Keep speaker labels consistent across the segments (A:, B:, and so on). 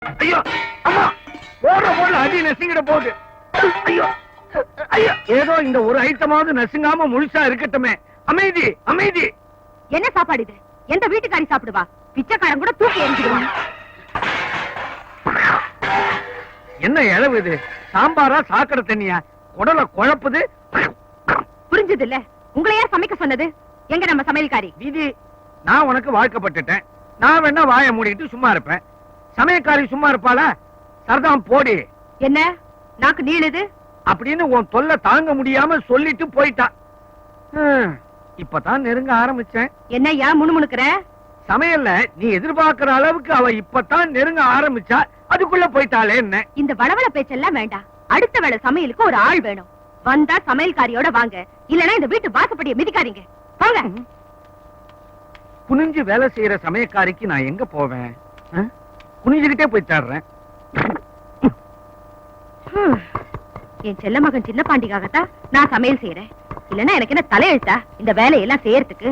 A: ஐயோ அம்மா, போட அடி நசுங்கிட போகுது. ஐயோ ஐயோ, ஏதோ இந்த ஒரு ஐட்டமாவது நசுங்காம முழுசா இருக்கட்டுமே. அமைதி அமைதி.
B: என்ன சாப்பாடு இது? எந்த வீட்டுக்காரி சாப்பிடுவா? பிச்சைக்காரன் கூட தூக்கி எரிஞ்சிடுவான்.
A: என்ன இழவு இது? சாம்பாரா சாக்கடை தண்ணியா? குடல குழப்புது.
B: புரிஞ்சது இல்ல? உங்களை யார் சமைக்க சொன்னது? எங்க நம்ம சமையல்காரி?
A: விதி. நான் உனக்கு வாழ்க்கப்பட்டுட்டேன். நான் வேணா வாயை மூடிட்டு சும்மா இருப்பேன். சமயக்காரி சும்மா இருப்பாளா? சரதாம் போடி.
B: என்ன நாக்கு நீளுது
A: அப்படின்னு உன் தொல்லை தாங்க முடியாம சொல்லிட்டு போயிட்டா. இப்பதான் நெருங்க ஆரம்பிச்சேன்.
B: என்ன யா முணுமுணுக்கிற?
A: சமையல்ல நீ எதிர்பார்க்கிற அளவுக்கு அவ இப்பதான் நெருங்க ஆரம்பிச்சா, அதுக்குள்ள போயிட்டாளே என்ன?
B: இந்த வளவள பேச்செல்லாம் வேண்டாம். அடுத்த வேளை சமையலுக்கு ஒரு ஆள் வேணும். வந்தா சமையல்காரியோட வாங்க, இல்லனா இந்த வீட்டு வாசப்படியை மிதிக்காதீங்க. வாங்க.
A: குனிஞ்சு வேலை செய்யற சமயக்காரிக்கு நான் எங்க போவேன்? குனிஞ்சுக்கிட்டே போய் தேடுறேன்.
B: என் செல்ல மகன் சின்ன பாண்டிக்காகத்தான் நான் சமையல் செய்யறேன். இல்லன்னா எனக்கு என்ன தலையெழுத்தா இந்த வேலையெல்லாம் செய்யறதுக்கு?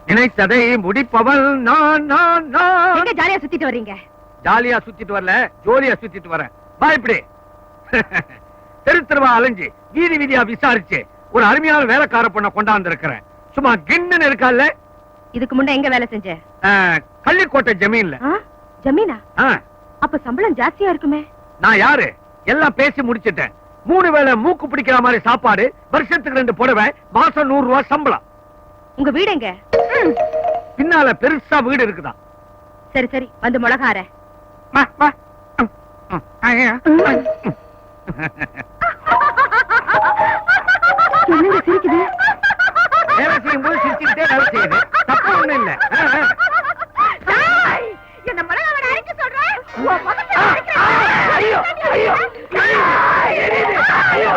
A: நினைத்ததை முடிப்பவள் நான் நான் நான்.
B: எங்க ஜாலியா சுத்திட்டு வர்றீங்க?
A: ஜாலியா சுத்திட்டு வரல, ஜோலியா சுத்திட்டு வரேன். வா இப்படி. தெரு தெருவா அலைஞ்சு வீதி வீதியா விசாரிச்சு ஒரு அருமையான வேலைக்கார பொண்ண கொண்டாந்து இருக்கிறேன். சும்மா கிண்ணு இருக்கால.
B: இதுக்கு முன்ன எங்க வேலை செஞ்ச?
A: கள்ளிக்கோட்டை ஜமீன்ல.
B: ஜமீனா? அப்ப சம்பளம் ஜாஸ்தியா இருக்குமே.
A: நான் யாரு? எல்லாம் பேசி முடிச்சிட்டேன். 3 வேளை மூக்கு பிடிக்கிற மாதிரி சாப்பாடு, வருஷத்துக்கு 2 புடவை, மாசம் 100 ரூபாய் சம்பளம்.
B: உங்க வீடு எங்க?
A: பின்னால பெருசா வீடு இருக்குதா?
B: சரி சரி, வந்து மிளகார. என்னங்க சிரிக்குது?
A: வேலை செய்யும் போது சிரிச்சுக்கிட்டே வேலை செய்யுது. தப்பு ஒண்ணும் இல்ல.
B: என்ன மிளகார அரைக்க சொல்றேன்.
A: ஐயோ ஐயோ ஐயோ.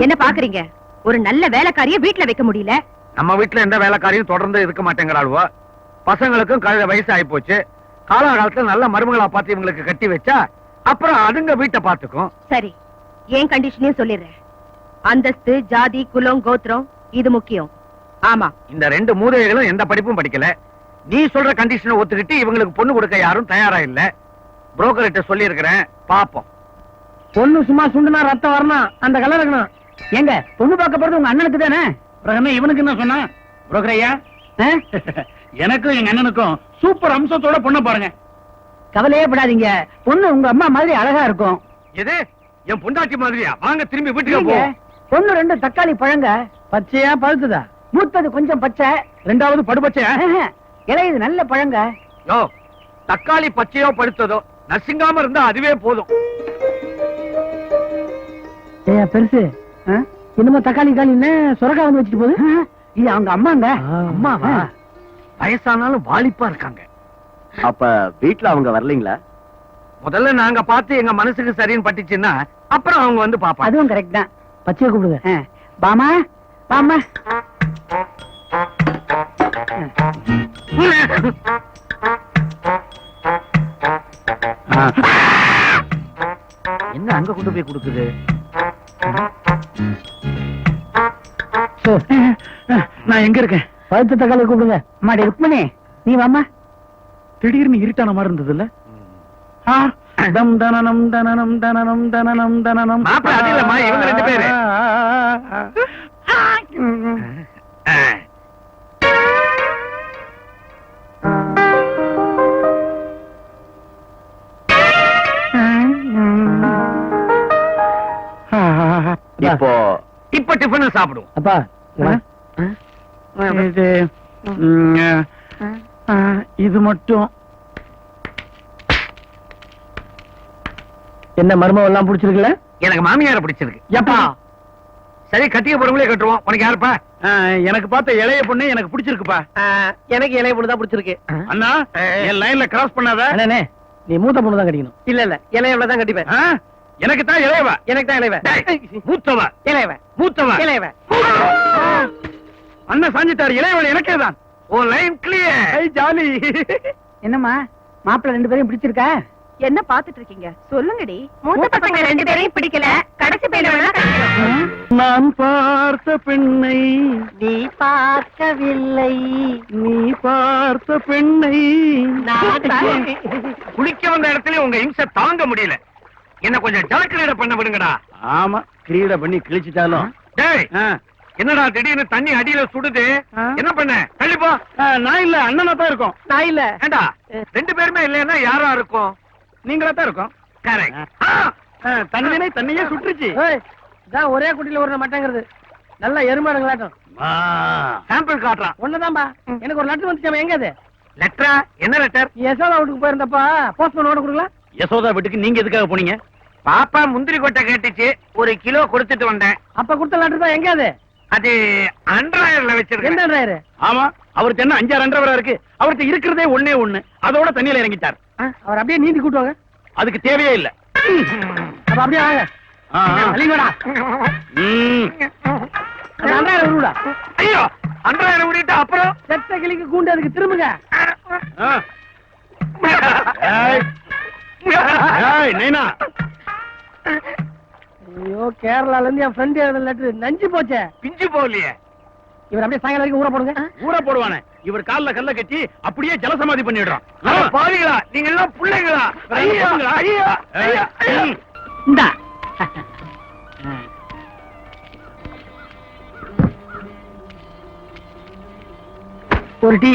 B: என்ன பாக்குறீங்க? ஒரு நல்ல வேலைக்காரிய வீட்டுல வைக்க முடியல.
A: நம்ம வீட்டுல எந்த வேலைக்காரியும் தொடர்ந்து இருக்க மாட்டேங்கிறாளுவோ. பசங்களுக்கும் கழுத வயசு ஆகி போச்சு. காலகாலத்துல நல்ல மருமகளா பார்த்து இவங்களுக்கு கட்டி வச்சா அப்புறம் அதுங்க வீட்டை பாத்துக்கும்.
B: சரி, ஏன் கண்டிஷனையும் சொல்லிடுறேன். அந்தஸ்து, ஜாதி, குலம், கோத்திரம் இது முக்கியம். ஆமா,
A: இந்த 2 மூதைகளும் எந்த படிப்பும் படிக்கல. நீ சொல்ற கண்டிஷனை ஒத்துக்கிட்டு இவங்களுக்கு பொண்ணு கொடுக்க யாரும் தயாரா இல்ல. புரோக்கர்கிட்ட சொல்லி இருக்கிறேன், பாப்போம்.
C: பொண்ணு சும்மா சுண்டுனா ரத்தம் வரணும், அந்த கலர் இருக்கணும். எங்க பொண்ணு பார்க்க போறது உங்க அண்ணனுக்கு தானே? இவனுக்கு என்ன சொன்னா? புரோக்கர் ஐயா, எனக்கும் எங்க அண்ணனுக்கும் சூப்பர் அம்சத்தோட பொண்ணை பாருங்க. கவலையே படாதீங்க, பொண்ணு உங்க அம்மா மாதிரி அழகா இருக்கும்.
A: எது என் பொண்டாட்டி மாதிரியா? வாங்க திரும்பி வீட்டுக்கு போ.
C: பொண்ணு 2 தக்காளி பழங்க. பச்சையா பழுத்துதா? மூத்தது கொஞ்சம் பச்சை, 2வது படுபச்சையா? இலையுது நல்ல பழங்க.
A: யோ, தக்காளி பச்சையோ பழுத்ததோ நசுங்காம இருந்தா அதுவே போதும்.
C: பெருசு என்னமோ தக்காளி காலின்னு சுரக்கா வந்து வச்சுட்டு போகுது. இது அவங்க அம்மாங்க.
A: அம்மாவா? வயசானாலும் வாலிப்பா இருக்காங்க.
D: அப்ப வீட்டுல அவங்க வரலீங்களா?
A: முதல்ல நாங்க பார்த்து எங்க மனசுக்கு சரின்னு பட்டுச்சுன்னா அப்புறம் அவங்க வந்து பாப்பாங்க.
C: அதுவும் கரெக்ட் தான். பச்சையை கூப்பிடுங்க. பாமா பாமா.
A: என்ன அங்க கொண்டு போய் கொடுக்குது?
C: நான் எங்க இருக்கேன்? பழுத்த தக்காளி கூப்பிடுங்க. அம்மாடி ருக்மணி, நீ வாமா. திடீர்னு இருட்டான மாதிரி இருந்தது இல்ல? தம் தனனம் தனனம் தனனம் தனனம் தனனம்.
A: மாப்பிள்ளை அது இல்லம்மா, இவங்க 2 பேரு. இப்ப டிஃபன் சாப்பிடுவோம்.
C: அப்பா இது மட்டும் என்ன மர்மம் எல்லாம் பிடிச்சிருக்குல்ல?
A: எனக்கு மாமியார பிடிச்சிருக்கு.
C: எப்பா
A: சரி, கட்டிய பொறுங்களே கட்டுவோம். உனக்கு யாருப்பா?
C: எனக்கு பார்த்த இளைய பொண்ணு எனக்கு பிடிச்சிருக்குப்பா.
D: எனக்கு இளைய பொண்ணு தான் பிடிச்சிருக்கு.
C: அண்ணா, என் லைன்ல கிராஸ் பண்ணாத. அண்ணே, நீ மூத்த பொண்ணு தான் கட்டிக்கணும்.
D: இல்ல இல்ல, இளையவள தான் கட்டிப்பேன்.
A: எனக்கு தான் இளையவ.
D: எனக்கு தான் இளையவ.
A: டேய், மூத்தவ.
D: இளையவ.
A: மூத்தவ.
D: இளையவ.
A: அண்ணன் சாஞ்சிட்டாரு. இளையவன் எனக்கே தான். ஓ லைன் கிளியர். ஜாலி.
C: என்னம்மா மாப்பிள்ள 2 பேரையும் பிடிச்சிருக்கா?
B: என்ன பாத்துட்டு இருக்கீங்க? சொல்லுங்கடி. மூத்த பசங்க 2 பேரையும் பிடிக்கல, கடைசி பையனை வேணா கட்டிக்கிறோம்.
A: நான் பார்த்த பெண்ணை
D: நீ பார்க்கவில்லை.
A: நீ பார்த்த பெண்ணை
D: நான்
A: குளிக்க வந்த இடத்துல உங்க இம்சை தாங்க முடியல. என்ன கொஞ்சம் ஜலக்கிரீட பண்ண விடுங்கடா.
C: ஆமா கிரீட பண்ணி கிழிச்சிட்டாலும்.
A: டேய், என்னடா திடீர்னு தண்ணி அடியில சுடுது? என்ன பண்ண? தள்ளிப்போ.
C: நான் இல்ல அண்ணனா தான் இருக்கும்.
D: நான் இல்ல.
A: ஏண்டா 2 பேருமே இல்லைன்னா யாரா இருக்கும்?
C: நீங்களா தான் இருக்கும்.
A: கரெக்ட்.
C: தண்ணினே தண்ணியே சுட்டுருச்சு.
D: இதான் ஒரே குட்டியில ஒரு மட்டங்கிறது. நல்லா எருமாடுங்களாட்டம்.
A: சாம்பிள் காட்டுறான்.
D: ஒண்ணுதான்பா. எனக்கு ஒரு லெட்டர் வந்துச்சாம. எங்க அது?
A: லெட்டரா? என்ன லெட்டர்?
D: யசோதா வீட்டுக்கு போயிருந்தப்பா போஸ்ட்மேன் ஓட கொடுக்கலாம்.
C: யசோதா வீட்டுக்கு நீங்க எதுக்காக போனீங்க?
A: பாப்பா முந்திரி கொட்டை கேட்டுச்சு, 1 கிலோ கொடுத்துட்டு வந்தேன்.
D: அப்ப கொடுத்த லெட்டர் தான். எங்க அது?
A: அது அண்ட்ராயர்ல வச்சிருக்கேன்.
D: எந்த டிரைவர்?
C: ஆமா அவருக்கு என்ன 5 2 இருக்கு. அவருக்கு இருக்கிறதே ஒண்ணே ஒண்ணு. அதோட தண்ணியில இறங்கிட்டார்.
D: அவர் அப்படியே நீந்தி கூட்டுவாங்க.
C: அதுக்கு தேவையே இல்ல.
D: அப்ப அப்படியே வாங்க. அழிங்கடா. அந்த அன்றாயிரம் விடுடா.
A: ஐயோ, அண்ட்ராயர் விட்டுட்டு அப்புறம்
D: செத்த கிளிக்கு கூண்டு அதுக்கு திரும்புங்க.
C: நைனா
D: ஐயோ கேரளால இருந்து என் ஃப்ரெண்ட் எழுத லெட்டர் நஞ்சு போச்சே.
A: பிஞ்சு போகலையே.
D: இவர் அப்படியே சாயங்காலம் வரைக்கும் ஊற போடுங்க.
C: ஊற போடுவானே. இவர் கால்ல கல்ல கட்டி அப்படியே ஜலசமாதி பண்ணிடுறான்.
A: பாவிகளா, நீங்க எல்லாம் பிள்ளைங்களா? ஐயோ, ஐயோ, ஐயோ, ஐயோ.
C: இந்தா
D: ஒரு டீ.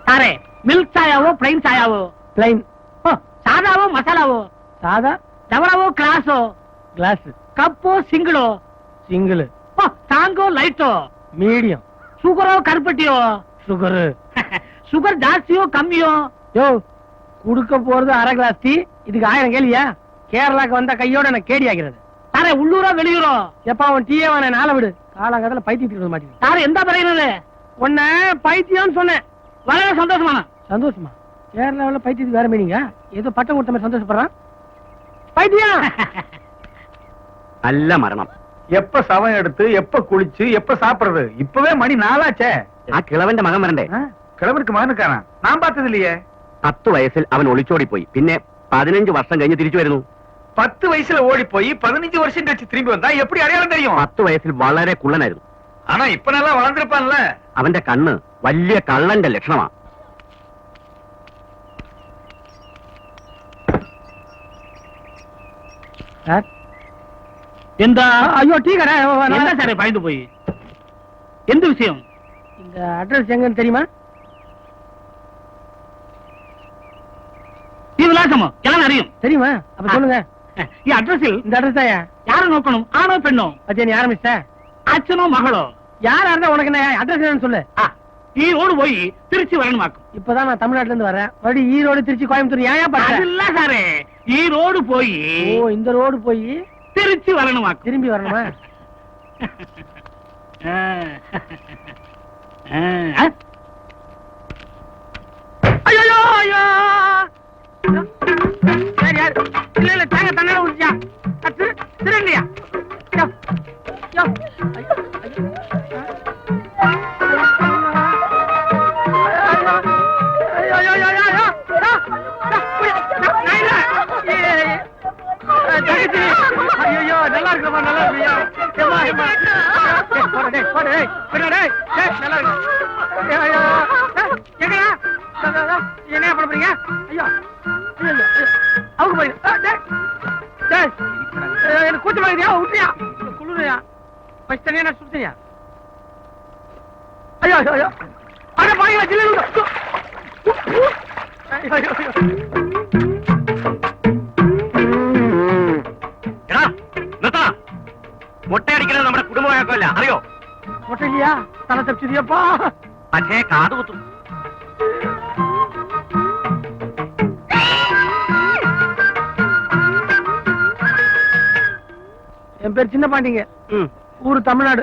C: சாரே மில்க் சாயாவோ பிளைன் சாயாவோ?
D: பிளைன்.
C: சாதாவோ மசாலாவோ?
D: சாதா.
C: டவராவோ கிளாஸோ?
D: கிளாஸ்.
C: கப்போ சிங்கிளோ?
D: சிங்கிள்.
C: சாங்கோ லைட்டோ?
D: மீடியம்.
C: சுகரோ கருப்பட்டியோ?
D: சுகரு.
C: சுகர் ஜாஸ்தியோ கம்மியோ?
D: யோ குடுக்க போறது 1/2 கிளாஸ் டீ. இதுக்கு 1000 கேள்வியா? கேரளாக்கு வந்த கையோட எனக்கு கேடி ஆகிறது.
C: சாரே உள்ளூரோ வெளியூரோ?
D: எப்ப அவன் டீயே வேணா நாளை விடு. காலங்காலத்துல பைத்தியம் மாட்டேங்குது.
C: சாரே எந்த பறையினது?
D: உன்ன பைத்தியம்னு சொன்னேன்.
C: വളരെ சந்தோஷமான.
D: சந்தோஷமா? கேரளாவில் பைத்தியத்துக்கு வேற மீனிங்க. ஏதோ பட்டம் கொடுத்த மாதிரி சந்தோஷப்படுறான். பைத்தியம்.
C: நல்ல மரணம்.
A: எப்ப சவம் எடுத்து எப்ப குளிச்சு எப்ப சாப்பிடுறது? இப்பவே மணி 4 ആச்சே.
C: ആ കിളവന്റെ മകൻ വരണ്ടേ?
A: கிழவருக்கு மகனுக்கான நான் பார்த்தது இல்லையே.
C: 10 വയസ്സിൽ അവൻ ഒളിച്ചോടിപ്പോയി. പിന്നെ 15 വർഷം കഴിഞ്ഞ് തിരിച്ചു വരുന്നു.
A: 10 வயசுல ஓடி போய் 15 வருஷம் கழிச்சு திரும்பி வந்தா எப்படி அடையாளம் தெரியும்?
C: 10 വയസ്സിൽ വളരെ കുള്ളനായിരുന്നു.
A: ஆனா இப்ப நல்லா வளர்ந்துருப்பான்ல.
C: അവന്റെ കണ്ണ് വലിയ കള്ളന്റെ ലക്ഷണമാ.
D: എന്താ? ஐயோ டீ கடை.
C: എന്താ സാറേ பயந்து போய்? എന്ത് വിഷയം?
D: இந்த அட்ரஸ் எங்கன்னு தெரியுமா?
C: ഈ വിലാസമോ? ഞാൻ അറിയും.
D: தெரியுமா? அப்ப சொல்லுங்க.
C: ഈ അഡ്രസ്സിൽ
D: இந்த அட்ரஸ் தாயா?
C: யாரை നോക്കണം? ആണോ പെണ്ണോ?
D: பத்தியா நீ ஆரம்பிச்ச?
C: അച്ഛനോ മകളോ?
D: யாரா இருந்தா உனக்கு என்ன? அட்ரஸ் என்னன்னு சொல்லு.
C: ஈரோடு போய் திருச்சி வரணுமாக்கும்.
D: இப்பதான் நான் தமிழ்நாட்டுல இருந்து வரேன். மறுபடியும் ஈரோடு திருச்சி கோயம்புத்தூர் ஏன் பண்ற?
C: അതില്ല സാറേ, ഈ റോഡ് പോയി
D: ஓ இந்த ரோடு போய்
C: திருச்சி வரணுமாக்கும்.
D: திரும்பி வரணுமா?
C: ஐயோ ஐயோ யார் யார்? இல்ல இல்ல தாங்க தன்னால உரிச்சா திருண்டியா?
D: யோ, யோ. ஐயோ, ஐயோ, ஐயோ, ஐயோ, ஐயோ. ஐயோ நல்லா இருக்குமா? நல்லா இருக்கியா? ஏம்மா, ஏம்மா. டேய், போடா, டேய், போடா, டேய். விடுடா, டேய். டேய், நல்லா இருக்கு. ஐயோ, ஐயோ. டேய், எங்கடா? என்ன பண்ண போறீங்க? ஐயோ, ஐயோ, ஐயோ. அவங்க போய் டேய், டேய். எனக்கு கூச்சமா இருக்குதியா? விட்டுறியா? குளிரையா? பச்சை தனியா நான் சுடுறியா? ஐயோ, ஐயோ, ஐயோ. அட பாருங்க, ஜில்லு. ஐயோ, ஐயோ, ஐயோ.
C: മൊട്ടയടിക്കുന്നത് നമ്മുടെ കുടുംബമാക്കല്ല, അറിയോ?
D: மொட்டையா? தலை தப்பிச்சதியப்பா.
C: പക്ഷേ കാത് കുത്തും.
D: என் பேர் சின்ன பாண்டிங்க. ஊரு தமிழ்நாடு.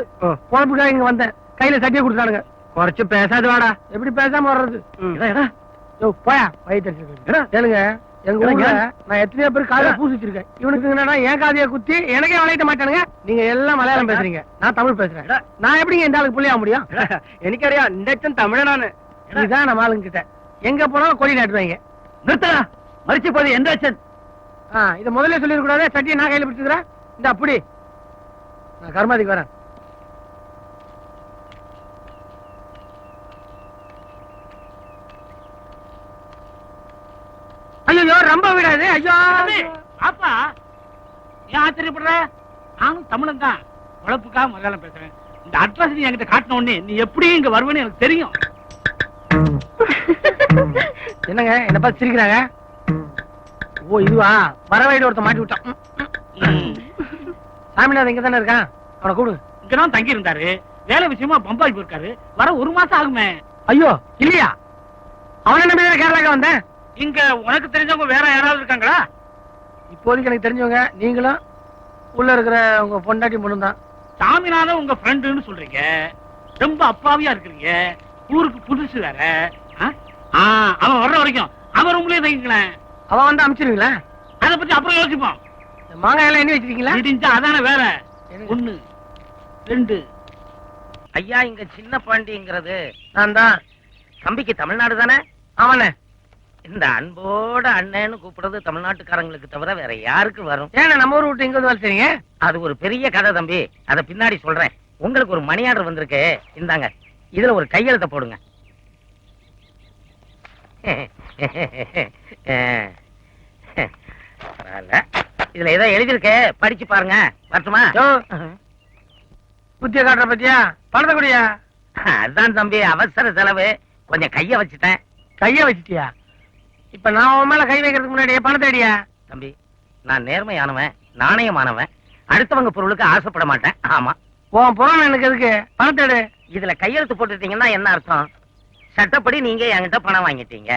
D: பொழப்புக்காக இங்க வந்தேன். கையில சட்டியை கொடுத்தானுங்க.
C: കുറച്ച് பேசாது வாடா.
D: எப்படி பேசாம வர்றது? யோ போயா வயிற்று கேளுங்க. எங்க ஊர்ல நான் எத்தனையோ பேர் காதைய பூசி வச்சிருக்கேன். இவனுக்கு என்னன்னா என் காதைய குத்தி எனக்கே வளைய மாட்டானுங்க. நீங்க எல்லாம் மலையாளம் பேசுறீங்க, நான் தமிழ் பேசுறேன். நான் எப்படிங்க இந்த ஆளுக்கு புள்ளியா முடியும்? எனக்கு அறியா இந்த தமிழ் நானு. இதுதான் நம்ம ஆளுங்க கிட்ட எங்க போனாலும் கொடி நாட்டுவாங்க.
C: நிறுத்தா மறிச்சு போது எந்த ஆச்சன்?
D: இத முதல்ல சொல்லிட கூடாது. சட்டியை நான் கையில பிடிச்சுக்கிறேன். இந்த அப்படி நான் கர்மாதிக்கு வரேன். ஐயோ ரொம்ப விடாது. ஐயோ
C: பாப்பா ஏன் ஆச்சரியப்படுற? நானும் தமிழன் தான், உழப்புக்காக மலையாளம் பேசுறேன். இந்த அட்ரஸ் நீ என்கிட்ட காட்டின உடனே நீ எப்படி இங்க வருவேன்னு எனக்கு தெரியும்.
D: என்னங்க என்ன பார்த்து சிரிக்கிறாங்க? ஓ இதுவா, வரவையில ஒருத்த மாட்டி விட்டான். சாமிநாதன் இங்க தானே இருக்கான், அவனை கூப்பிடு.
C: இங்கதான் தங்கி இருந்தாரு, வேலை விஷயமா பம்பாய் போயிருக்காரு. வர 1 மாசம் ஆகுமே.
D: ஐயோ இல்லையா, அவனை நம்பி கேரளாக்கு வந்தேன்.
C: இங்க உனக்கு தெரிஞ்சவங்க வேற யாராவது இருக்காங்களா?
D: இப்போதைக்கு எனக்கு தெரிஞ்சவங்க நீங்களும் உள்ள இருக்கிற உங்க பொண்டாட்டி பொண்ணு தான்.
C: சாமிநாதன் உங்க ஃப்ரெண்டுன்னு சொல்றீங்க, ரொம்ப அப்பாவியா இருக்கிறீங்க, ஊருக்கு புதுசு வேற. அவன் வர்ற வரைக்கும் அவன் ரூம்லயே தங்கிக்கலாம்.
D: அவன் வந்து அனுப்பிச்சிருவீங்களா?
C: அதை பத்தி அப்புறம் யோசிப்போம்.
D: மாங்காய் எல்லாம் எண்ணி வச்சிருக்கீங்களா?
C: இடிஞ்சா அதான வேற. 1 2
E: ஐயா, இங்க சின்ன பாண்டிங்கிறது
D: நான் தான்.
E: தம்பிக்கு தமிழ்நாடு தானே?
D: ஆமாண்ணே.
E: இந்த அன்போட அண்ணன்னு கூப்பிடுறது தமிழ்நாட்டுக்காரங்களுக்கு தவிர வேற யாருக்கு வரும்?
D: ஏன்னா நம்ம ஊர் விட்டு இங்க வந்து வேலை செய்றீங்க?
E: அது ஒரு பெரிய கதை தம்பி, அத பின்னாடி சொல்றேன். உங்களுக்கு ஒரு மணி ஆர்டர் வந்திருக்கு, இந்தாங்க. இதுல ஒரு கையெழுத்த போடுங்க. இதுல ஏதோ எழுதிருக்கு, படிச்சு பாருங்க. வரட்டுமா?
D: புத்திய காட்டுற பத்தியா, பணத்தை கூடியா?
E: அதான் தம்பி, அவசர செலவு, கொஞ்சம் கைய வச்சுட்டேன்.
D: கைய வச்சிட்டியா? இப்ப நான் உன் மேல கை வைக்கிறதுக்கு முன்னாடியே பணத்தை அடியா?
E: தம்பி, நான் நேர்மையானவன், நாணயமானவன், அடுத்தவங்க பொருளுக்கு ஆசைப்பட மாட்டேன். ஆமா,
D: உன் புறம் எனக்கு எதுக்கு? பணத்தை எடு.
E: இதுல கையெழுத்து போட்டுட்டீங்கன்னா என்ன அர்த்தம்? சட்டப்படி நீங்க என்கிட்ட பணம் வாங்கிட்டீங்க.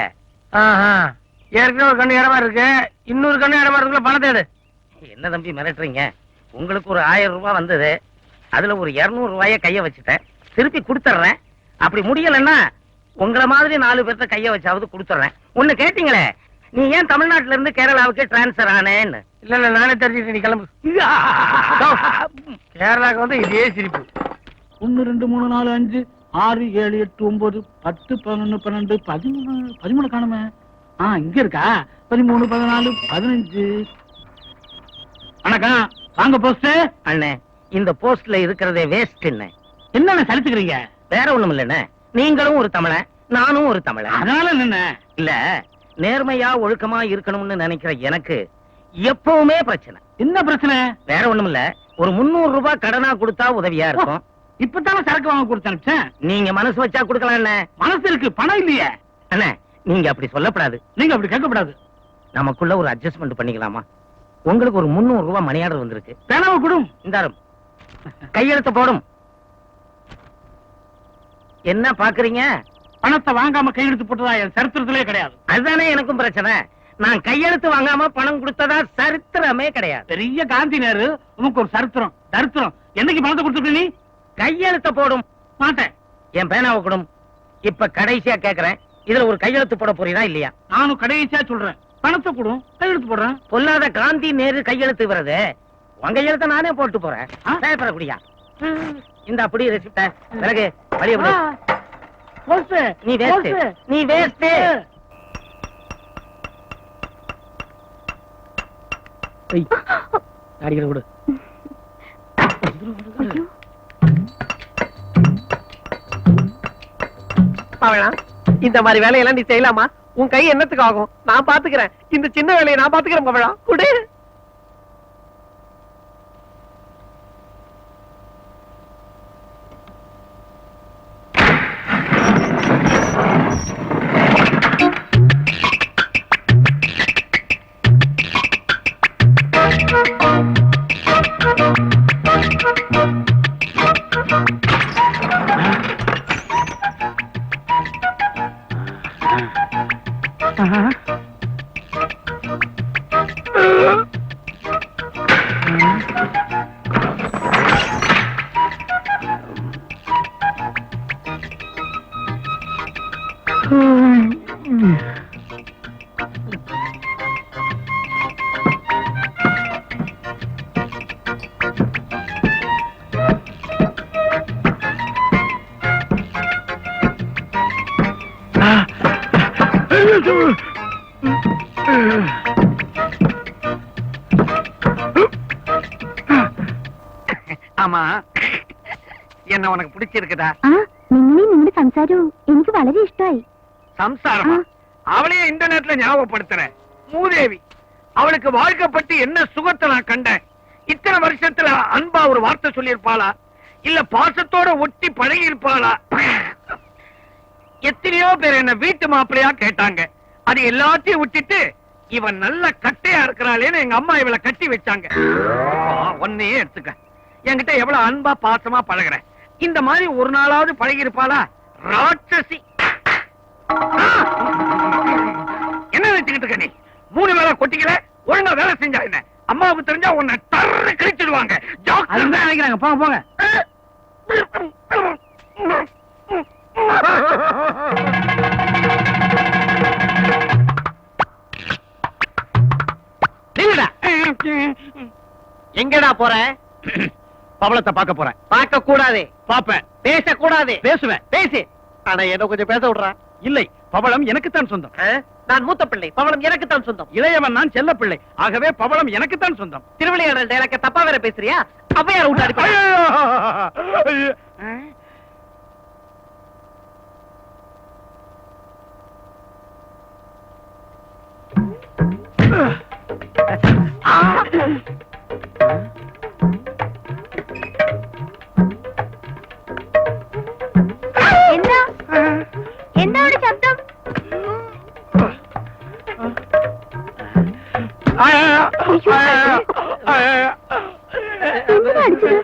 D: ஏற்கனவே ஒரு கண்ணு இடமா இருக்கு, இன்னொரு கண்ணு இடமா இருக்குல்ல, பணத்தை எடு.
E: என்ன தம்பி மிரட்டுறீங்க? உங்களுக்கு ஒரு 1000 ரூபாய் வந்தது, அதுல ஒரு 200 ரூபாய கைய வச்சுட்டேன், திருப்பி கொடுத்துறேன். அப்படி முடியலன்னா உங்களை மாதிரி 4 பேர்த்த கைய வச்சாவது கொடுத்துறேன். ஒண்ணு கேட்டீங்களே, நீ ஏன் தமிழ்நாட்டுல இருந்து கேரளாவுக்கு டிரான்ஸ்பர் ஆனேன்னு?
D: இல்ல இல்ல, நானே தெரிஞ்சுட்டு, நீ கிளம்பு. கேரளாக்கு வந்து இதே சிரிப்பு.
C: 1 2 3 4 5 6 7 8 9 10 11 12 13 காணுமே. இங்க இருக்கா? 13 14 15. வணக்கம், வாங்க போஸ்ட்.
E: அண்ணே, இந்த போஸ்ட்ல இருக்கிறதே வேஸ்ட்.
C: என்ன சலிச்சுக்கிறீங்க?
E: வேற ஒண்ணும் இல்லண்ணே, நீங்களும் ஒரு தமிழன், நானும் ஒரு தமிழன்.
C: அதனால என்ன?
E: இல்ல, நேர்மையா ஒழுக்கமா இருக்கணும்னு நினைக்கிற எனக்கு எப்பவுமே பிரச்சனை.
C: என்ன பிரச்சனை?
E: வேற ஒண்ணும் இல்ல, ஒரு 300 ரூபாய் கடனா கொடுத்தா உதவியா இருக்கும்.
C: இப்பதானே சரக்கு வாங்க கொடுத்து அனுப்பிச்சேன்.
E: நீங்க மனசு வச்சா கொடுக்கலாம். என்ன
C: மனசு இருக்கு, பணம் இல்லையே.
E: அண்ணே, நீங்க அப்படி சொல்லப்படாது,
C: நீங்க அப்படி கேட்கக்கூடாது.
E: நமக்குள்ள ஒரு அட்ஜஸ்ட்மெண்ட் பண்ணிக்கலாமா? உங்களுக்கு ஒரு 300 ரூபாய் மணி ஆர்டர் வந்திருக்கு.
C: பேனாவை கொடும்.
E: இந்தாரும், கையெழுத்து போடும். என்ன பாக்குறீங்க?
C: பணத்தை வாங்காம கையெழுத்து போட்டதா என் சரித்திரத்திலே கிடையாது.
E: அதுதானே எனக்கும் பிரச்சனை. நான் கையெழுத்து வாங்காம பணம் கொடுத்ததா சரித்திரமே கிடையாது.
C: பெரிய காந்தி நேரு, உனக்கு ஒரு சரித்திரம் தரித்திரம். என்னைக்கு பணத்தை கொடுத்துருக்க நீ?
E: கையெழுத்த போடும்.
C: மாட்டேன்.
E: என் பேனாவை கொடும். இப்ப கடைசியா கேக்குறேன், இதுல ஒரு கையெழுத்து போட போறீங்களா இல்லையா?
C: நானும் கடைசியா சொல்றேன், பணத்தை கொடும், கையெழுத்து போடுறேன்.
E: பொல்லாத காந்தி நேரு கையெழுத்து வருது, உங்க கையெழுத்த நானே போட்டு போறேன். பயப்படக்கூடியா? இந்த அப்படி ரெசிப்ட பிறகு வழிய விடு. நீ வேஸ்ட், நீ வேஸ்ட்.
D: அடிக்கிற கொடு. இந்த மாதிரி வேலையெல்லாம் நீ செய்யலாமா? உன் கை என்னத்துக்கு ஆகும்? நான் பாத்துக்கிறேன், இந்த சின்ன வேலையை நான் பாத்துக்கிறேன். பவளா குடு.
A: ஆமா, என்ன உனக்கு பிடிச்சிருக்குதா?
B: നിങ്ങളുടെ സംസാരവും എനിക്ക് വളരെ ഇഷ്ടമായി.
A: சம்சாரமா? அவளையே இந்த நேரத்துல ஞாபகப்படுத்துறேன். மூதேவி, அவளுக்கு வாழ்க்கை பத்தி என்ன சுகத்தை நான் கண்டேன். இத்தனை வருஷத்துல அன்பா ஒரு வார்த்தை சொல்லியிருப்பாளா, இல்ல பாசத்தோட ஒட்டி பழகி இருப்பாளா? எத்தனையோ பேர் என்ன வீட்டு மாப்பிள்ளையா கேட்டாங்க. அது எல்லாத்தையும் விட்டுட்டு இவன் நல்ல கட்டையா இருக்கிறாளேன்னு எங்க அம்மா இவளை கட்டி வச்சாங்க. ஒன்னையே எடுத்துக்க, என்கிட்ட எவ்வளவு அன்பா பாசமா பழகுறேன். இந்த மாதிரி ஒரு நாளாவது பழகி இருப்பாளா? ராட்சசி! என்ன நினைச்சுக்கிட்டு இருக்க நீ? 3 வேளை கொட்டிக்கல, ஒழுங்கா வேலை செஞ்சா என்ன? அம்மாவுக்கு தெரிஞ்சா உன்னை டர்ரு கிழிச்சிடுவாங்க.
C: அதுதான் நினைக்கிறாங்க. போங்க போங்க.
D: எங்கடா போற?
C: பவளத்தை பார்க்க போறேன்.
D: பார்க்க கூடாது,
C: பாப்பேன்.
D: பேச கூடாது.
C: பேசுவேன்.
D: பேசு. ஆனா என்ன கொஞ்சம் பேச விடுறா.
C: இல்லை, பவளம் எனக்குத்தான் சொந்தம்.
D: நான் மூத்த பிள்ளை, பவளம் எனக்கு தான் சொந்தம்.
C: இளையவன் நான் செல்ல பிள்ளை, ஆகவே பவளம் எனக்குத்தான் சொந்தம்.
D: திருவிளையாடல் டைலாக்க தப்பா வேற பேசுறியா? அவையார விட்டாரு.
C: ஐயோ!
B: എന്താ ഒരു ശബ്ദം? എന്തിനാ അടിച്ചത്?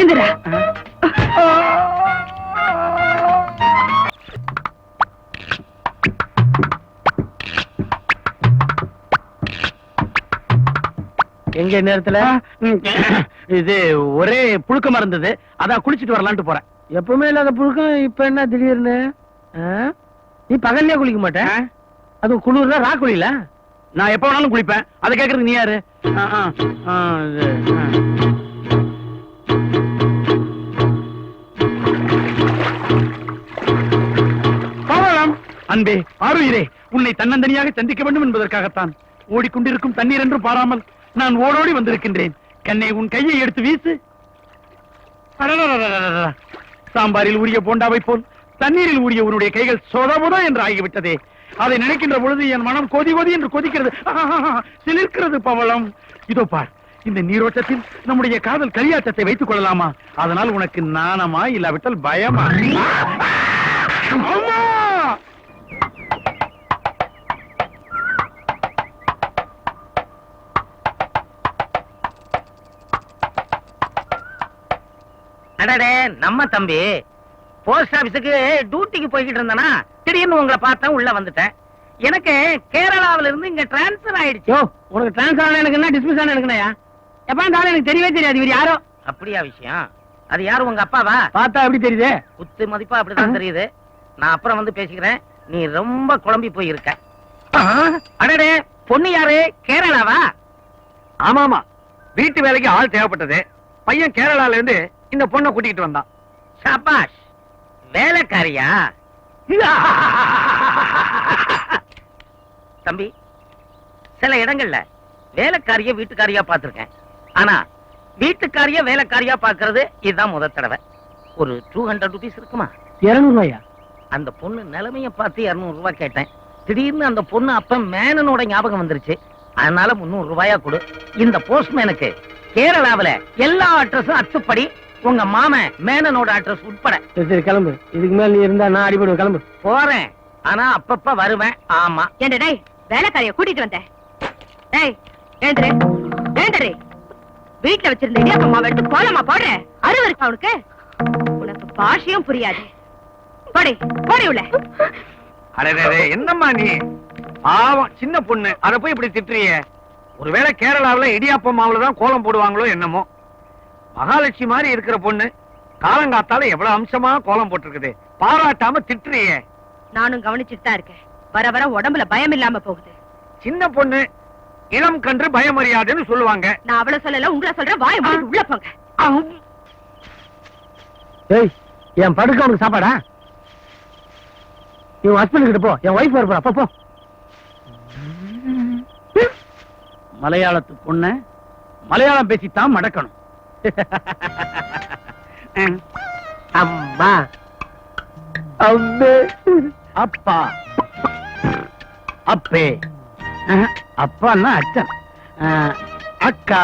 B: എന്തിനാ?
C: எங்க நேரத்துல இது ஒரே புழுக்கமா இருந்தது, அதான் குளிச்சிட்டு வரலான்ட்டு போறேன்.
D: எப்பவுமே இல்லாத புழுக்கம் இப்ப என்ன திடீர்னு? நீ பகல்லே குளிக்க மாட்டேன், அது குளிர்ல ரா குளியல.
C: நான் எப்ப வேணாலும் குளிப்பேன், அதை கேக்குறதுக்கு நீ யாரு? பவளம், அன்பே, ஆருயிரே, உன்னை தன்னந்தனியாக சந்திக்க வேண்டும் என்பதற்காகத்தான் ஓடிக்கொண்டிருக்கும் தண்ணீர் என்று பாராமல் நான் ஓடோடி வந்திருக்கின்றேன். கண்ணே, உன் கையை எடுத்து வீசு. அடடடடடடட. சாம்பாரில் ஊறிய போண்டாவை போல் தண்ணீரில் ஊறிய உன்னுடைய கைகள் சொதபுத என்று ஆகிவிட்டதே. அதை நினைக்கின்ற பொழுது என் மனம் கொதி கொதி என்று கொதிக்கிறது, சிலிர்க்கிறது. பவளம், இதோ பார், இந்த நீரோட்டத்தில் நம்முடைய காதல் களியாட்டத்தை வைத்துக் கொள்ளலாமா? அதனால் உனக்கு நாணமா இல்லாவிட்டால் பயமா? அம்மா!
E: அடடே, நம்ம தம்பி போஸ்ட் ஆபீஸுக்கு டியூட்டிக்கு போய்கிட்டு இருந்தானா, திடீர்னு உங்களை பார்த்தேன், உள்ள வந்துட்டேன். எனக்கு கேரளாவில இருந்து இங்க டிரான்ஸ்பர் ஆயிடுச்சு.
D: உனக்கு டிரான்ஸ்பர் ஆன எனக்கு என்ன, டிஸ்மிஸ் ஆன எனக்குயா? எப்ப எனக்கு தெரியவே தெரியாது. இவர் யாரோ?
E: அப்படியா விஷயம்? அது யாரு, உங்க அப்பாவா?
D: பார்த்தா எப்படி தெரியுது?
E: குத்து மதிப்பா அப்படிதான் தெரியுது. நான் அப்புறம் வந்து பேசிக்கிறேன். நீ ரொம்ப குழம்பி போயிருக்க. அடடே, பொண்ணு யாரு? கேரளாவா?
A: ஆமாமா, வீட்டு வேலைக்கு ஆள் தேவைப்பட்டது. பையன் கேரளால இருந்து இந்த பொண்ணை கூட்டிட்டு வந்தான்.
E: சபாஷ், வேலைக்காரியா? தம்பி, சில இடங்கள்ல வேலைக்காரிய வீட்டுக்காரியா பார்த்திருக்கேன். ஆனா வீட்டுக்காரிய வேலைக்காரியா பார்க்கிறது இதுதான் முதல் தடவை. ஒரு 200 rupees இருக்குமா?
D: 200 ரூபாயா?
E: அந்த பொண்ணு நிலைமைய பார்த்து 200 ரூபாய் கேட்டேன். திடீர்னு அந்த பொண்ணு அப்ப மேனனோட ஞாபகம் வந்துருச்சு. அதனால 300 ரூபாயா கொடு. இந்த போஸ்ட்மேனுக்கு கேரளாவுல எல்லா அட்ரஸும் அச்சுப்படி, உங்க மாமன் மேனனோட அட்ரஸ் உட்பட.
D: சரி கிளம்பு. இதுக்கு மேல நீ இருந்தா நான் அடிபடுவேன். கிளம்பு.
E: போறேன், ஆனா அப்பப்ப வருவேன். ஆமா.
B: ஏண்டா டேய், வேலைக்காரிய கூட்டிட்டு வந்தேன். டேய் ஏந்திரு ஏந்திரு. வீட்டுல வச்சிருந்த இடியாப்ப மாவு எடுத்து கோலமா போடுற. அருவ இருக்கா உனக்கு? உனக்கு பாஷையும் புரியாது. போடி போடி உள்ள.
A: அடே என்னம்மா நீ பாவம் சின்ன பொண்ணு, அத போய் இப்படி திட்டுறியே? ஒருவேளை கேரளாவுல இடியாப்பம் மாவுலதான் கோலம் போடுவாங்களோ என்னமோ. மகாலட்சுமி மாதிரி இருக்கிற பொண்ணு காலங்காத்தால எவ்வளவு அம்சமா கோலம் போட்டிருக்குது, பாராட்டாம திட்டுறியே?
B: நானும் கவனிச்சுட்டு தான் இருக்கேன். வர வர உடம்புல பயம் இல்லாம போகுது.
A: சின்ன பொண்ணு இளம் கன்று பயமறியாதுன்னு சொல்லுவாங்க.
B: நான் அவள சொல்லல, உங்களை சொல்றேன். வாய மூடிட்டு உள்ள போங்க.
D: ஏய், என் படுக்க உனக்கு சாப்பாடா? இவன் ஹஸ்பண்ட் கிட்ட போ, என் ஒய்ஃப் வரப்போ. அப்போ
C: மலையாளத்து பொண்ண மலையாளம் பேசித்தான் மடக்கணும்.
D: அம்மா அம்மே
C: அப்பா அப்பே அப்பான்னா அச்சன், அக்கா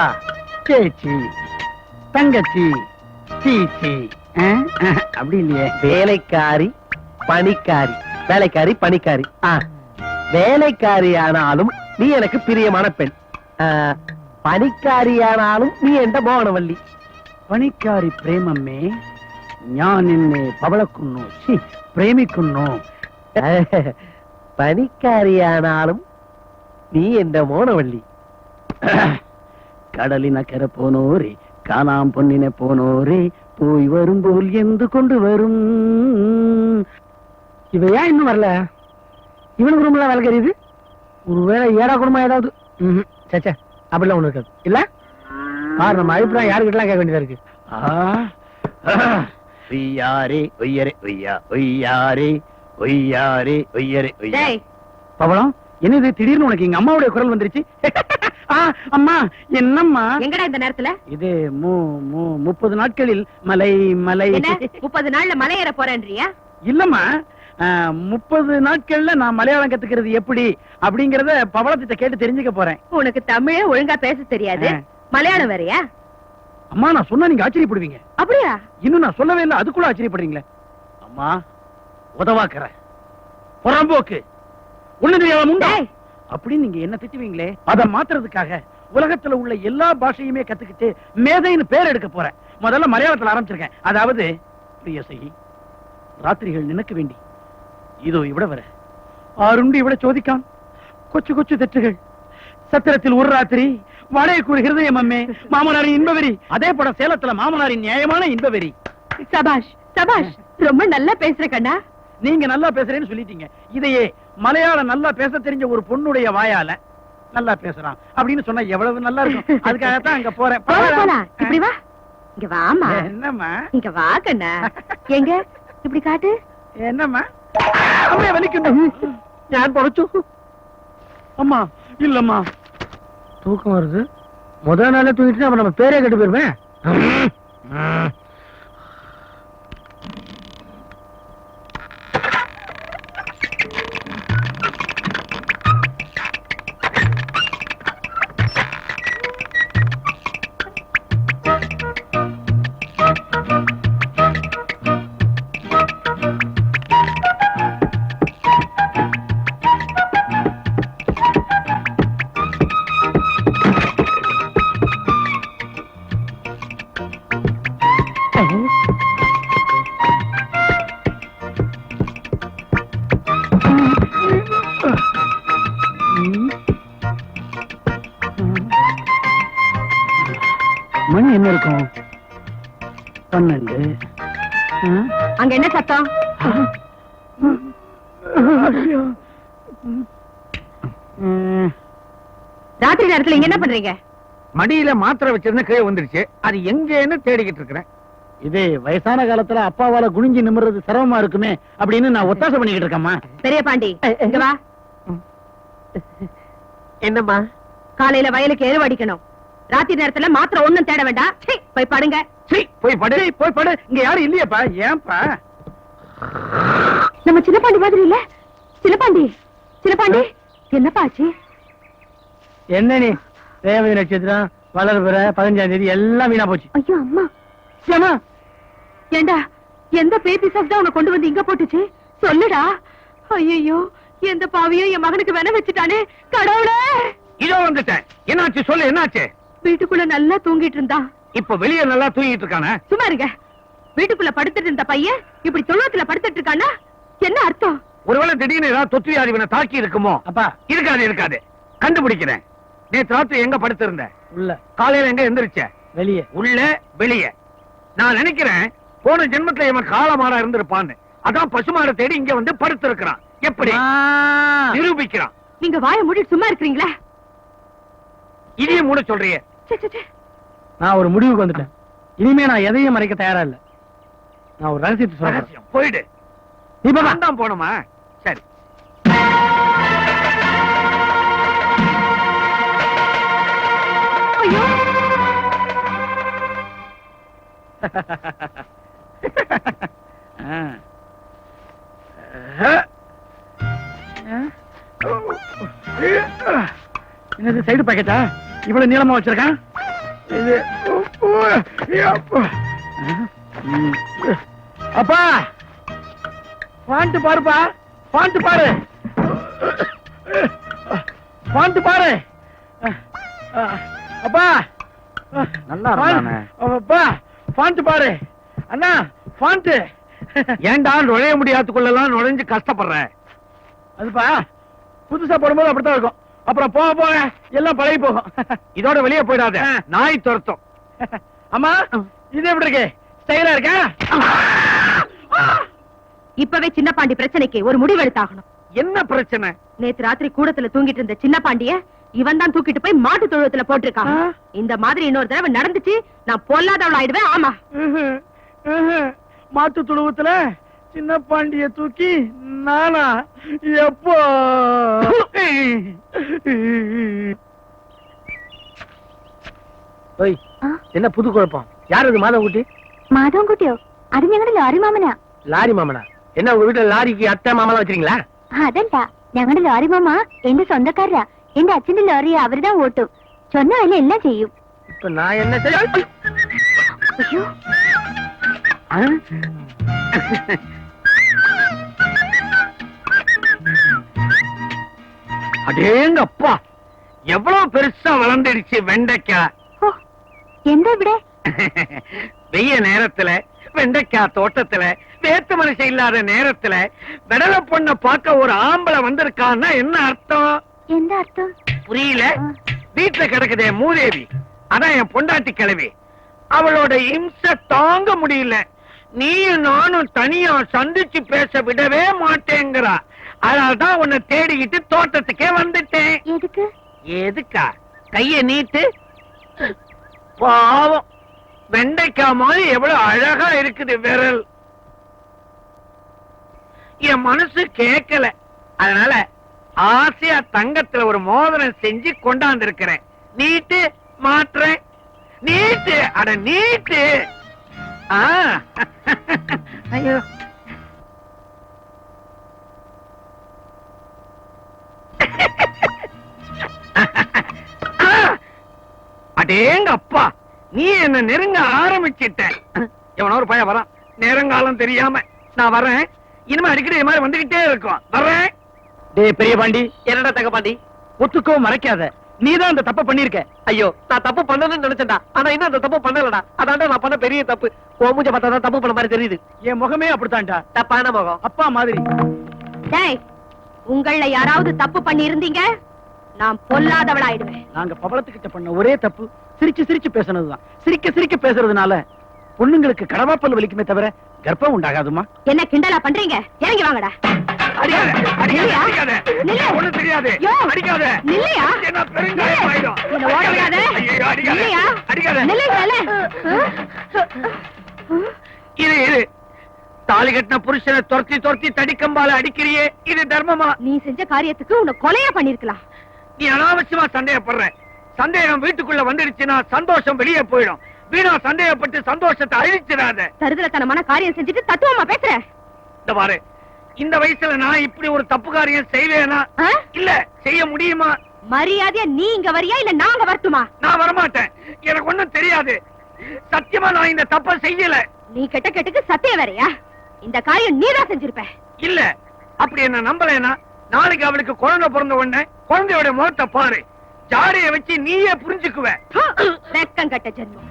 C: சேச்சி தங்கச்சி சீச்சி அப்படி இல்லையே.
D: வேலைக்காரி பணிக்காரி, வேலைக்காரி பணிக்காரி. வேலைக்காரி ஆனாலும் நீ எனக்கு பிரியமான பெண். പണിക്കാരിയാണാലും നീ എന്റെ മോണവല്ലി.
C: പണിക്കാരി പ്രേമമ്മേ, ഞാൻ നിന്നെ പവളക്കുന്നു, പ്രേമിക്കുന്നു.
D: പണിക്കാരിയാണാലും നീ എന്റെ മോണവല്ലി.
C: കടലിനക്കരെ പോനോരേ, കാണാം പൊന്നിനെ പോനോരേ, പോയി വരുമ്പോൾ എന്ത് കൊണ്ടുവരും.
D: இவையா இன்னும் வரல? இவனுக்கு ரூம்ல வேலை கறியுது. ஒருவேளை ஏடா குடும்பம் ஏதாவது. சச்சா அப்படிலாம் ஒண்ணு இருக்காது இல்ல. பாரு நம்ம அபிப்பிராயம் யாருக்கிட்டலாம் கேட்க வேண்டியதா இருக்கு.
C: ஒய்யாரே ஒய்யரே ஒய்யா ஒய்யாரே ஒய்யாரே ஒய்யரே ஒய்யா. பவளம், என்னது திடீர்னு உனக்கு எங்க அம்மாவுடைய குரல் வந்துருச்சு? அம்மா என்னம்மா?
B: எங்கடா இந்த நேரத்துல?
C: இது 30 நாட்களில் மலை மலை.
B: 30 நாள்ல மலை ஏற போறேன்றியா?
C: இல்லம்மா, 30 நாட்கள்ல நான் மலையாளம் கத்துக்கிறது எப்படி அப்படிங்கறத பவளத்திட்ட கேட்டு தெரிஞ்சுக்க போறேன்.
B: உனக்கு தமிழே ஒழுங்கா பேச தெரியாது, மலையாளம் வேறயா?
C: அம்மா, நான் சொன்னா நீங்க ஆச்சரியப்படுவீங்க.
B: அப்படியா?
C: இன்னும் நான் சொல்லவே இல்லை, அதுக்குள்ள ஆச்சரியப்படுறீங்களே. அம்மா, உதவாக்கற புறம்போக்கு ஒண்ணு தெரியாம உண்டா அப்படின்னு நீங்க என்ன திட்டுவீங்களே, அதை மாத்துறதுக்காக உலகத்துல உள்ள எல்லா பாஷையுமே கத்துக்கிட்டு மேதைன்னு பேர் எடுக்க போறேன். முதல்ல மலையாளத்துல ஆரம்பிச்சிருக்கேன். அதாவது പ്രിയസഖി, രാത്രികൾ നിനക്ക് വേണ്ടി ഇതോ ഇവിടെ വരെ ആരുണ്ട് ഇവിടെ ചോദിക്കാം. കൊച്ചു കൊച്ചു തെറ്റുകൾ സത്രത്തിൽ ഒരു രാത്രി വാടകയ്ക്കൊരു ഹൃദയം അമ്മേ, മാമനാரின் இன்பவெறி. அதே போல சேலத்துல மாமனாரின் நியாயமான இன்பவெறி.
B: சபாஷ் சபாஷ், ரொம்ப நல்லா பேசுற கண்ணா.
C: நீங்க நல்லா பேசுறேன்னு சொல்லிட்டீங்க. இதையே மலையாளம் நல்லா பேச தெரிஞ்ச ஒரு பொண்ணுடைய வாயால நல்லா பேசுறான் அப்படின்னு சொன்னா எவ்வளவு நல்லா இருக்கும். அதுக்காகத்தான் அங்க போறேன்.
B: இப்படி வா, இங்க வாமா.
C: என்னம்மா?
B: இங்க வா கண்ணா. எங்க இப்படி காட்டு.
C: என்னம்மா? அம்மா வலிக்கணும்.
D: ഞാൻ പൊറച്ചു.
C: அம்மா இல்லம்மா,
D: தூக்கம் வருது. முதல் நாளே தூங்கிட்டு நம்ம பேரே கெட்டு போயிருப்பேன்.
C: மணி என்ன இருக்கும்? 12.
B: அங்க என்ன சத்தம்? ராத்திரி நேரத்துல இங்க என்ன பண்றீங்க?
A: மடியில மாத்திரை வச்சிருந்த கீழே வந்துருச்சு, அது எங்கன்னு தேடிக்கிட்டு இருக்கிறேன்.
C: இது வயசான காலத்துல அப்பாவால குனிஞ்சு நிமிர்றது சிரமமா இருக்குமே அப்படின்னு நான் ஒத்தாசை பண்ணிக்கிட்டு இருக்கேம்மா.
B: பெரிய பாண்டி, இங்க வா.
D: என்னம்மா?
B: காலையில வயலுக்கு எருவு அடிக்கணும். ராத்திரி நேரத்துல மாத்திரை ஒண்ணும் தேட வேண்டாம். போய் படுங்க.
C: போய் படு, போய் படு. இங்க யாரும் இல்லையாப்பா? ஏன்பா?
B: நம்ம சின்ன பாண்டி மாதிரி இல்ல. சின்ன பாண்டி, சின்ன பாண்டி, என்னப்பா ஆச்சு?
C: என்ன நீ ரேவதி நட்சத்திரம் வளர்பிற 15ஆம் தேதி எல்லாம் வீணா போச்சு.
B: ஐயோ அம்மா.
C: ஏம்மா,
B: ஏண்டா எந்த பேய் பிசாசு தான் உன்னை கொண்டு வந்து இங்க போட்டுச்சு சொல்லுடா. ஐயோ எந்த பாவியும் என் மகனுக்கு வேண வச்சுட்டானே கடவுளே.
A: இதோ வந்துட்டேன். என்னாச்சு சொல்லு, என்னாச்சு?
B: வீட்டுக்குள்ள நல்லா தூங்கிட்டு இருந்தா,
A: இப்ப வெளியே நல்லா தூங்கிட்டு இருக்கானே.
B: சும்மா இருங்க. வீட்டுக்குள்ள படுத்துட்டு இருந்த பையன் இப்படி தொழுவத்துல படுத்துட்டு இருக்கானா? என்ன அர்த்தம்?
A: ஒருவேளை திடீர்னு ஏதாவது தொற்று வியாதி இவனை தாக்கி இருக்குமோ?
C: அப்பா
A: இருக்காது கண்டுபிடிக்கிறேன். நேத்து ராத்திரி எங்க படுத்திருந்த?
C: உள்ள,
A: காலையில எங்க எந்திரிச்ச?
C: வெளியே.
A: உள்ள வெளியே. நான் நினைக்கிறேன் போன ஜென்மத்துல இவன் காலமாடா இருந்திருப்பான்னு. அதான் பசுமாட தேடி இங்க வந்து படுத்திருக்கிறான். எப்படி நிரூபிக்கிறான்?
B: நீங்க வாயை மூடிட்டு சும்மா இருக்கிறீங்களா?
A: இதையும் மூட சொல்றியே.
C: நான் ஒரு முடிவுக்கு வந்துட்டேன். இனிமே நான் எதையும் மறைக்க தயாரா இல்ல. நான் ஒரு ரகசியத்தை சொல்றேன்.
A: ரகசியம் போயிடு.
C: இப்ப
A: நான் தான் போணுமா? சரி.
B: ஐயோ
C: என்னது சைடு பாக்கெட்டா? இவ்வளவு நீளமா வச்சிருக்கான். இது அப்பா பாண்டு பாருப்பா, பாண்டு பாரு, பாண்டு பாரு. அப்பா
A: நல்லா இருந்தானே.
C: அப்பா பாண்டு பாரு அண்ணா, பாண்டு.
A: ஏன்டா நுழைய முடியாதுக்குள்ளலாம் நுழைஞ்சு கஷ்டப்படுற?
C: அதுப்பா புதுசா போடும்போது அப்படித்தான் இருக்கும். அப்புறம் போக போக எல்லாம் பழகி போகும்.
A: இதோட வெளியே போயிடாத, நாய் துரத்தும்.
C: அம்மா இது எப்படி இருக்கு? ஸ்டைலா இருக்கா?
B: இப்பவே சின்ன பாண்டி பிரச்சனைக்கு ஒரு முடிவெடுத்தாகணும்.
A: என்ன பிரச்சனை?
B: நேத்து ராத்திரி கூடத்துல தூங்கிட்டு இருந்த சின்ன பாண்டிய இவன் தான் தூக்கிட்டு போய் மாட்டு தொழுவத்துல போட்டிருக்கான். இந்த மாதிரி இன்னொரு தடவை நடந்துச்சு நான் பொல்லாதவள ஆயிடுவேன். ஆமா,
C: மாட்டு துழுவத்துல சின்ன பாண்டிய தூக்கி நானா? எப்போ? என்ன புது குழப்பம்? யார் அது? மாதவன்குட்டி?
B: മാധവൻകുട്ടിയോ? അത് ഞങ്ങളുടെ ലോറി മാമനാ.
C: லாரி மாமனா? என்ன உங்க வீட்டுல லாரிக்கு அத்தை மாமலாம் வச்சிருக்கீங்களா?
B: അതല്ല, ഞങ്ങളുടെ ലോറി മാമ എന്റെ സ്വന്തക്കാരാ. എന്റെ അച്ഛന്റെ ലോറി അവരുതാ ഓട്ടും. சொன்ன வேலை எல்லாம் செய்யும்.
C: இப்ப நான் என்ன செய்ய?
B: ஐயோ
A: அடேங்க அப்பா, எவ்வளவு பெருசா வளர்ந்துடுச்சு வெண்டைக்காய்.
B: ஓ, எந்த ഇവിടെ?
A: வெய்ய நேரத்துல வெண்டைக்காய் தோட்டத்துல வேத்து மனுஷன் இல்லாத நேரத்துல விடல பொண்ண பார்க்க ஒரு ஆம்பளை வந்திருக்கான்னா என்ன அர்த்தம்?
B: எந்த அர்த்தம்
A: புரியல? வீட்டுல கிடக்குதே மூதேவி, அதான் என் பொண்டாட்டி கிழவி. அவளோட இம்சை தாங்க முடியல. நீயும் நானும் தனியா சந்திச்சு பேச விடவே மாட்டேங்கிறா. அதனால்தான் உன்னை தேடிக்கிட்டு தோட்டத்துக்கே வந்துட்டேன்.
B: எதுக்கு?
A: எதுக்கா? கைய நீட்டு. பாவம், வெண்டைக்காய் மாதிரி எவ்வளவு அழகா இருக்குது விரல். என் மனசு கேட்கல. அதனால ஆசையா தங்கத்துல ஒரு மோதிரம் செஞ்சு கொண்டாந்து இருக்கிறேன். நீட்டு மாற்றேன். நீட்டு, அட நீட்டு. ஐயோ, அடேங்க அப்பா, நீ என்ன நெருங்க ஆரம்பிச்சிட்ட. எவனோ ஒரு பையன் வரான், நேரங்காலம் தெரியாம. நான் வரேன். இனிமே அடிக்கடி இது மாதிரி வந்துகிட்டே இருக்கும். வரேன்.
C: டேய் பெரிய பாண்டி,
E: என்னடா தங்க பாண்டி?
C: ஒத்துக்கவும் மறைக்காத. நீதான் அந்த தப்ப பண்ணிருக்க.
E: ஐயோ, நான் தப்பு பண்ணணும்னு நினைச்சேன்டா. ஆனா இன்னும் அந்த தப்பு பண்ணலடா. அதான்டா நான் பண்ண பெரிய தப்பு. உன் மூஞ்ச பார்த்தா தப்பு பண்ண மாதிரி தெரியுது.
C: என் முகமே அப்படித்தான்டா,
E: தப்பான முகம்.
C: அப்பா மாதிரி.
B: டேய், உங்கள யாராவது தப்பு பண்ணி இருந்தீங்க நான் பொல்லாதவளாயிடுவேன்.
C: நாங்க பவளத்துக்கிட்ட பண்ண ஒரே தப்பு சிரிச்சு சிரிச்சு பேசுனதுதான். சிரிக்க சிரிக்க பேசுறதுனால பொண்ணுங்களுக்கு கடவாப்பல் வலிக்குமே தவிர கர்ப்பம் உண்டாகாதுமா.
B: என்ன கிண்டலா பண்றீங்க? இறங்கி வாங்கடா.
A: அடிக்காத, அடிக்காத,
B: நில்லையா?
A: அடிக்காத.
B: நில்லு.
A: ஒண்ணும் தெரியாது.
B: யோ,
A: அடிக்காத.
B: நில்லையா?
A: என்ன பெருங்காயம் ஆயிடும்.
B: என்ன ஓட விடாத.
A: ஐயோ, அடிக்காத.
B: நில்லையா?
A: அடிக்காத.
B: நில்லுங்கல.
A: இரு. தாலி கட்டின புருஷனை துரத்தி துரத்தி தடிக்கம்பால அடிக்கிறியே, இது தர்மமா?
B: நீ செஞ்ச காரியத்துக்கு உன்னை கொலையா பண்ணிருக்கலாம்.
A: நீ அனாவசியமா சந்தேகப்படுற. சந்தேகம் வீட்டுக்குள்ள வந்துடுச்சுன்னா சந்தோஷம் வெளியே போயிடும். வீணா சந்தேகப்பட்டு சந்தோஷத்தை அழிச்சிடாத.
B: தருதலத்தனமான காரியம் செஞ்சுட்டு தத்துவமா பேசுற.
A: இந்த பாரு, இந்த வயசுல நான் இப்படி ஒரு தப்பு காரியம் செய்வேனா?
B: ஆ?
A: இல்ல, செய்ய முடியுமா?
B: மரியாதையா நீ இங்க வரியா இல்ல நாங்க வரட்டுமா?
A: நான் வரமாட்டேன். எனக்கு ஒண்ணும் தெரியாது. சத்தியமா நான் இந்த தப்ப செய்யல.
B: நீ கெட்ட கெட்டுக்கு சத்தியம் வேறயா? இந்த காரியம் நீதான் செஞ்சிருப்ப.
A: இல்ல, அப்படி என்ன நம்பலைன்னா நாளைக்கு அவளுக்கு குழந்தை பிறந்த உடனே குழந்தையோட முகத்தை பாரு. ஜாடைய வச்சு நீயே புரிஞ்சுக்குவ.
B: வெக்கம் கட்ட ஜென்மம்.